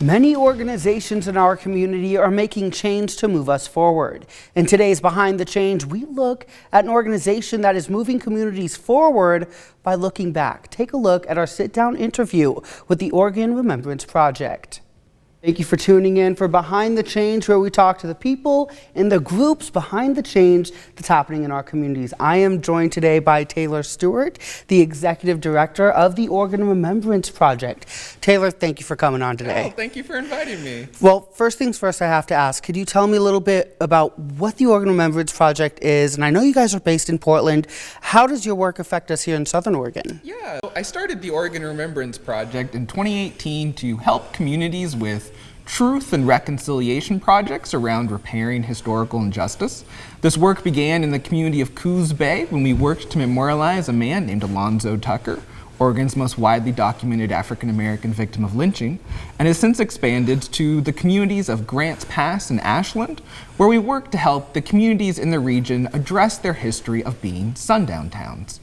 Many organizations in our community are making change to move us forward. In today's Behind the Change, we look at an organization that is moving communities forward by looking back. Take a look at our sit-down interview with the Oregon Remembrance Project. Thank you for tuning in for Behind the Change, where we talk to the people and the groups behind the change that's happening in our communities. I am joined today by Taylor Stewart, the Executive Director of the Oregon Remembrance Project. Taylor, thank you for coming on today. Oh, thank you for inviting me. Well, first things first, I have to ask, could you tell me a little bit about what the Oregon Remembrance Project is? And I know you guys are based in Portland. How does your work affect us here in Southern Oregon? Yeah, I started the Oregon Remembrance Project in 2018 to help communities with truth and reconciliation projects around repairing historical injustice. This work began in the community of Coos Bay when we worked to memorialize a man named Alonzo Tucker, Oregon's most widely documented African-American victim of lynching, and has since expanded to the communities of Grants Pass and Ashland, where we work to help the communities in the region address their history of being sundown towns.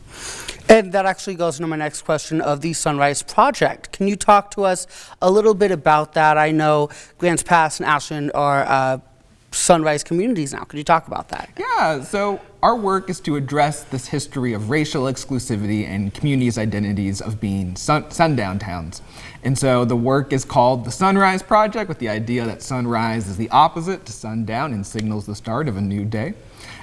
And that actually goes into my next question of the Sunrise Project. Can you talk to us a little bit about that? I know Grants Pass and Ashland are sunrise communities now. Could you talk about that? Yeah, so our work is to address this history of racial exclusivity and communities' identities of being sundown towns. And so the work is called the Sunrise Project, with the idea that sunrise is the opposite to sundown and signals the start of a new day.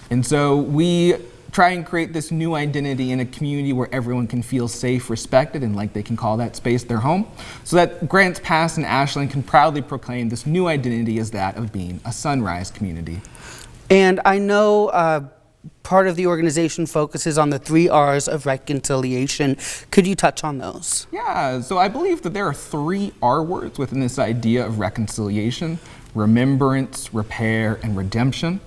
And so we try and create this new identity in a community where everyone can feel safe, respected, and like they can call that space their home, so that Grants Pass and Ashland can proudly proclaim this new identity as that of being a sunrise community. And I know part of the organization focuses on the 3 R's of reconciliation. Could you touch on those? Yeah, so I believe that there are 3 R words within this idea of reconciliation: remembrance, repair, and redemption.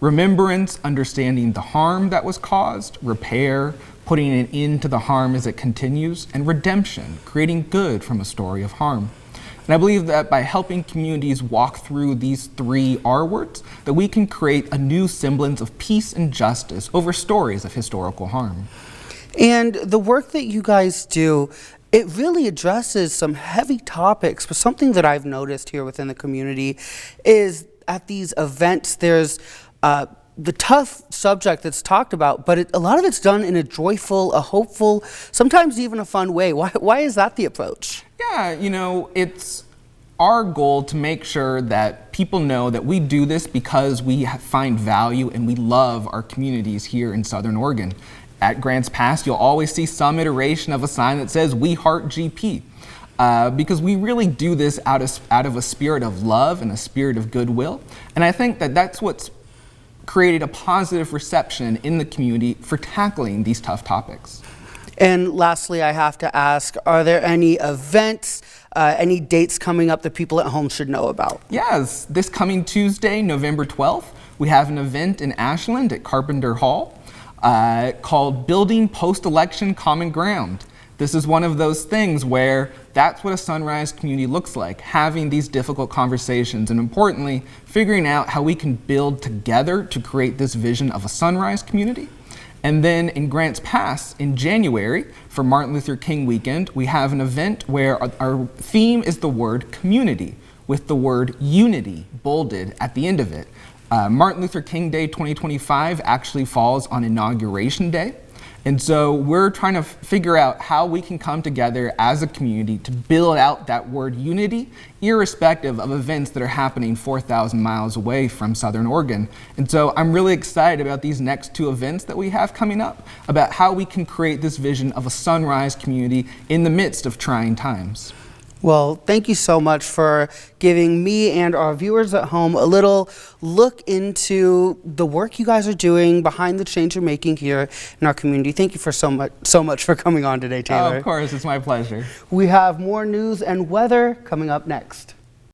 Remembrance, understanding the harm that was caused; repair, putting an end to the harm as it continues; and redemption, creating good from a story of harm. And I believe that by helping communities walk through these 3 R words, that we can create a new semblance of peace and justice over stories of historical harm. And the work that you guys do, it really addresses some heavy topics, but something that I've noticed here within the community is at these events, there's the tough subject that's talked about, but a lot of it's done in a joyful, a hopeful, sometimes even a fun way. Why is that the approach? Yeah, you know, it's our goal to make sure that people know that we do this because we find value and we love our communities here in Southern Oregon. At Grants Pass, you'll always see some iteration of a sign that says, "We Heart GP." Because we really do this out of a spirit of love and a spirit of goodwill. And I think that that's what's created a positive reception in the community for tackling these tough topics. And lastly, I have to ask, are there any events, any dates coming up that people at home should know about? Yes, this coming Tuesday, November 12th, we have an event in Ashland at Carpenter Hall called Building Post-Election Common Ground. This is one of those things where that's what a sunrise community looks like, having these difficult conversations and, importantly, figuring out how we can build together to create this vision of a sunrise community. And then in Grants Pass in January, for Martin Luther King weekend, we have an event where our theme is the word community, with the word unity bolded at the end of it. Martin Luther King Day 2025 actually falls on Inauguration Day. And so we're trying to figure out how we can come together as a community to build out that word unity, irrespective of events that are happening 4,000 miles away from Southern Oregon. And so I'm really excited about these next 2 events that we have coming up, about how we can create this vision of a sunrise community in the midst of trying times. Well, thank you so much for giving me and our viewers at home a little look into the work you guys are doing, behind the change you're making here in our community. Thank you for so much for coming on today, Taylor. Of course, it's my pleasure. We have more news and weather coming up next.